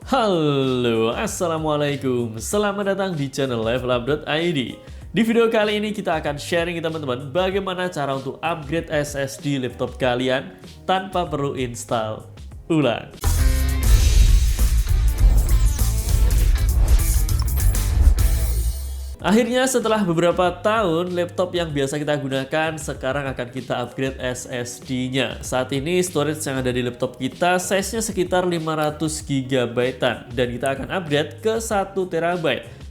Halo, assalamualaikum. Selamat datang di channel levelup.id. Di video kali ini kita akan sharing teman-teman bagaimana cara untuk upgrade SSD laptop kalian tanpa perlu install ulang. Akhirnya setelah beberapa tahun, laptop yang biasa kita gunakan sekarang akan kita upgrade SSD-nya. Saat ini storage yang ada di laptop kita size-nya sekitar 500 GB-an dan kita akan upgrade ke 1 TB.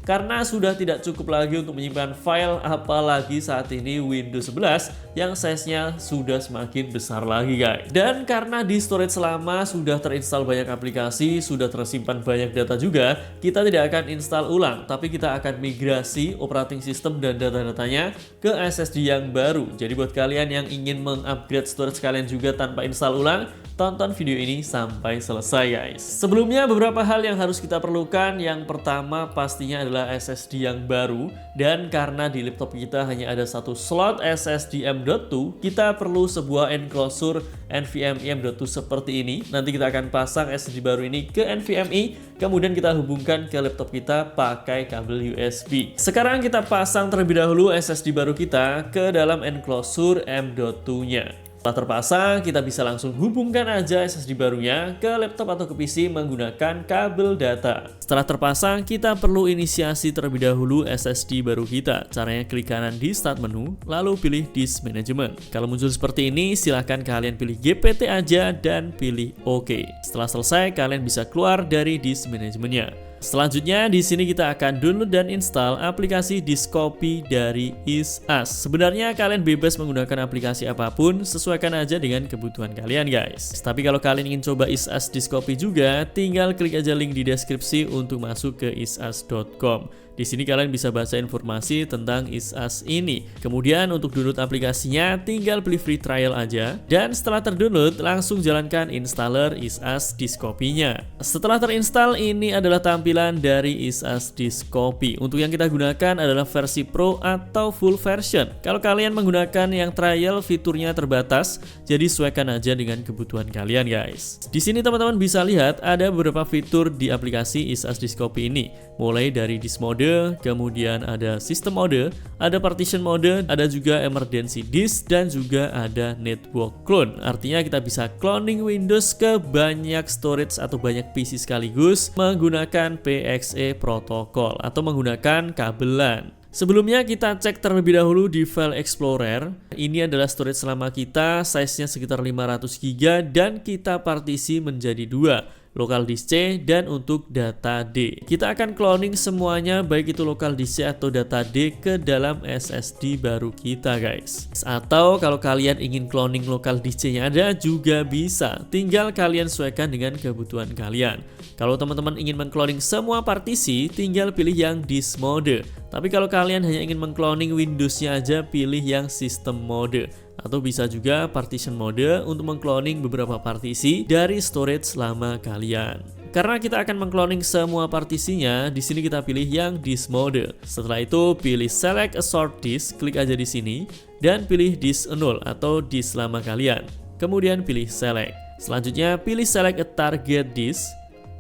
Karena sudah tidak cukup lagi untuk menyimpan file, apalagi saat ini Windows 11 yang size-nya sudah semakin besar lagi guys. Dan karena di storage lama sudah terinstall banyak aplikasi, sudah tersimpan banyak data juga, kita tidak akan install ulang, tapi kita akan migrasi operating system dan data-datanya ke SSD yang baru. Jadi buat kalian yang ingin mengupgrade storage kalian juga tanpa install ulang, tonton video ini sampai selesai guys. Sebelumnya beberapa hal yang harus kita perlukan. Yang pertama pastinya adalah SSD yang baru, dan karena di laptop kita hanya ada satu slot SSD M.2, kita perlu sebuah enclosure NVMe M.2 seperti ini. Nanti kita akan pasang SSD baru ini ke NVMe, kemudian kita hubungkan ke laptop kita pakai kabel USB. Sekarang kita pasang terlebih dahulu SSD baru kita ke dalam enclosure M.2-nya. Setelah terpasang, kita bisa langsung hubungkan aja SSD barunya ke laptop atau ke PC menggunakan kabel data. Setelah terpasang, kita perlu inisiasi terlebih dahulu SSD baru kita. Caranya klik kanan di Start menu, lalu pilih Disk Management. Kalau muncul seperti ini, silahkan kalian pilih GPT aja dan pilih OK. Setelah selesai, kalian bisa keluar dari Disk Management-nya. Selanjutnya di sini kita akan download dan install aplikasi Diskopy dari ISAS. Sebenarnya kalian bebas menggunakan aplikasi apapun, sesuaikan aja dengan kebutuhan kalian guys. Tapi kalau kalian ingin coba ISAS Diskopy juga, tinggal klik aja link di deskripsi untuk masuk ke isas.com. Di sini kalian bisa baca informasi tentang ISAS ini. Kemudian untuk download aplikasinya tinggal pilih free trial aja, dan setelah terdownload langsung jalankan installer ISAS Diskopy-nya. Setelah terinstall, ini adalah tampilan dari ISAS Diskopy. Untuk yang kita gunakan adalah versi Pro atau full version. Kalau kalian menggunakan yang trial, fiturnya terbatas, jadi sesuaikan aja dengan kebutuhan kalian guys. Di sini teman-teman bisa lihat ada beberapa fitur di aplikasi ISAS Diskopy ini, mulai dari disk mode, kemudian ada system mode, ada partition mode, ada juga emergency disk, dan juga ada network clone. Artinya kita bisa cloning Windows ke banyak storage atau banyak PC sekaligus menggunakan PXE protokol atau menggunakan kabelan. Sebelumnya kita cek terlebih dahulu di File Explorer. Ini adalah storage lama kita, size-nya sekitar 500 GB dan kita partisi menjadi 2. Lokal disk C dan untuk data D. Kita akan cloning semuanya, baik itu lokal disk C atau data D, ke dalam SSD baru kita guys. Atau kalau kalian ingin cloning lokal disk C-nya ada juga bisa, tinggal kalian sesuaikan dengan kebutuhan kalian. Kalau teman-teman ingin mengcloning semua partisi, tinggal pilih yang disk mode. Tapi kalau kalian hanya ingin mengcloning Windows-nya aja, pilih yang system mode. Atau bisa juga partition mode untuk mengcloning beberapa partisi dari storage lama kalian. Karena kita akan mengcloning semua partisinya, di sini kita pilih yang disk mode. Setelah itu pilih select a sort disk, klik aja di sini dan pilih disk 0 atau disk lama kalian. Kemudian pilih select. Selanjutnya pilih select a target disk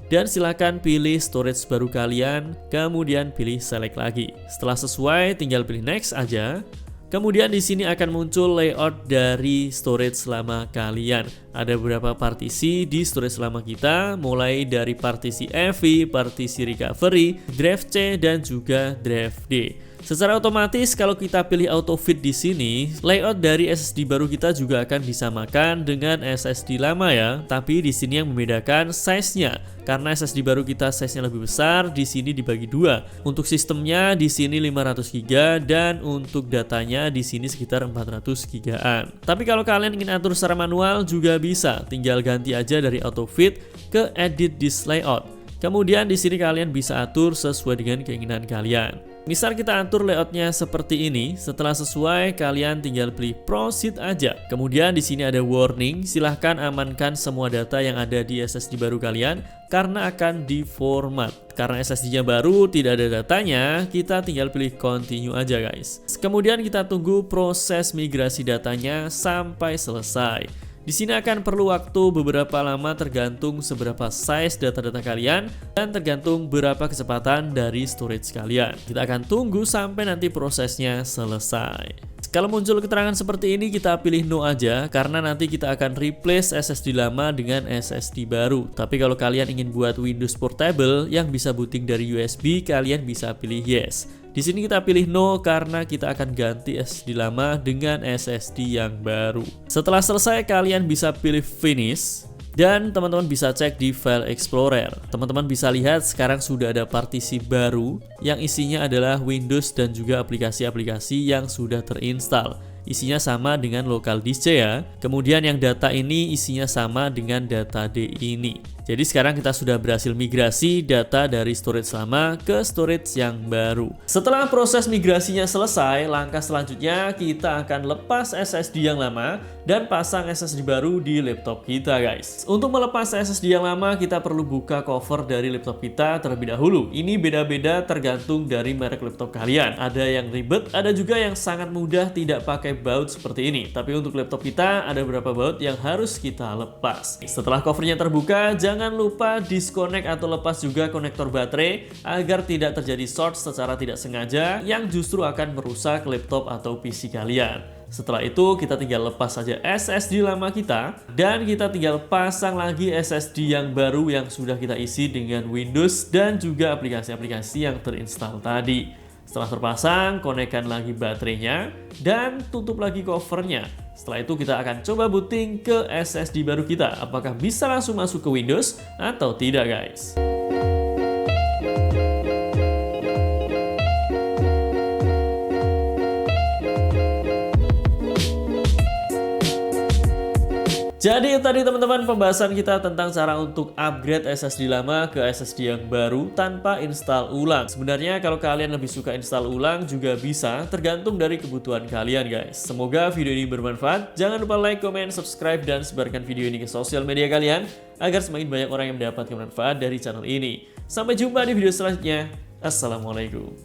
dan silakan pilih storage baru kalian, kemudian pilih select lagi. Setelah sesuai, tinggal pilih next aja. Kemudian di sini akan muncul layout dari storage lama kalian. Ada beberapa partisi di storage lama kita, mulai dari partisi EV, partisi recovery, drive C, dan juga drive D. Secara otomatis kalau kita pilih auto fit di sini, layout dari SSD baru kita juga akan disamakan dengan SSD lama ya. Tapi di sini yang membedakan size-nya. Karena SSD baru kita size-nya lebih besar, di sini dibagi 2. Untuk sistemnya di sini 500 GB dan untuk datanya di sini sekitar 400 GB-an. Tapi kalau kalian ingin atur secara manual juga bisa, tinggal ganti aja dari auto fit ke edit disk layout. Kemudian di sini kalian bisa atur sesuai dengan keinginan kalian. Misal kita atur layoutnya seperti ini, setelah sesuai kalian tinggal pilih proceed aja. Kemudian di sini ada warning, silahkan amankan semua data yang ada di SSD baru kalian karena akan diformat. Karena SSD-nya baru tidak ada datanya, kita tinggal pilih continue aja guys. Kemudian kita tunggu proses migrasi datanya sampai selesai. Di sini akan perlu waktu beberapa lama tergantung seberapa size data-data kalian dan tergantung berapa kecepatan dari storage kalian. Kita akan tunggu sampai nanti prosesnya selesai. Kalau muncul keterangan seperti ini, kita pilih no aja karena nanti kita akan replace SSD lama dengan SSD baru. Tapi kalau kalian ingin buat Windows Portable yang bisa booting dari USB, kalian bisa pilih yes. Di sini kita pilih no karena kita akan ganti SSD lama dengan SSD yang baru. Setelah selesai, kalian bisa pilih finish. Dan teman-teman bisa cek di File Explorer. Teman-teman bisa lihat sekarang sudah ada partisi baru yang isinya adalah Windows dan juga aplikasi-aplikasi yang sudah terinstall. Isinya sama dengan local disk C ya. Kemudian yang data ini isinya sama dengan data D ini. Jadi sekarang kita sudah berhasil migrasi data dari storage lama ke storage yang baru. Setelah proses migrasinya selesai, langkah selanjutnya kita akan lepas SSD yang lama dan pasang SSD baru di laptop kita guys. Untuk melepas SSD yang lama, kita perlu buka cover dari laptop kita terlebih dahulu. Ini beda-beda tergantung dari merek laptop kalian. Ada yang ribet, ada juga yang sangat mudah tidak pakai baut seperti ini. Tapi untuk laptop kita ada beberapa baut yang harus kita lepas. Setelah covernya terbuka, jangan lupa disconnect atau lepas juga konektor baterai agar tidak terjadi short secara tidak sengaja yang justru akan merusak laptop atau PC kalian. Setelah itu kita tinggal lepas saja SSD lama kita dan kita tinggal pasang lagi SSD yang baru yang sudah kita isi dengan Windows dan juga aplikasi-aplikasi yang terinstall tadi. Setelah terpasang, konekkan lagi baterainya dan tutup lagi covernya. Setelah itu kita akan coba booting ke SSD baru kita. Apakah bisa langsung masuk ke Windows atau tidak guys? Jadi tadi teman-teman pembahasan kita tentang cara untuk upgrade SSD lama ke SSD yang baru tanpa install ulang. Sebenarnya kalau kalian lebih suka install ulang juga bisa, tergantung dari kebutuhan kalian guys. Semoga video ini bermanfaat. Jangan lupa like, comment, subscribe, dan sebarkan video ini ke sosial media kalian agar semakin banyak orang yang mendapatkan manfaat dari channel ini. Sampai jumpa di video selanjutnya. Assalamualaikum.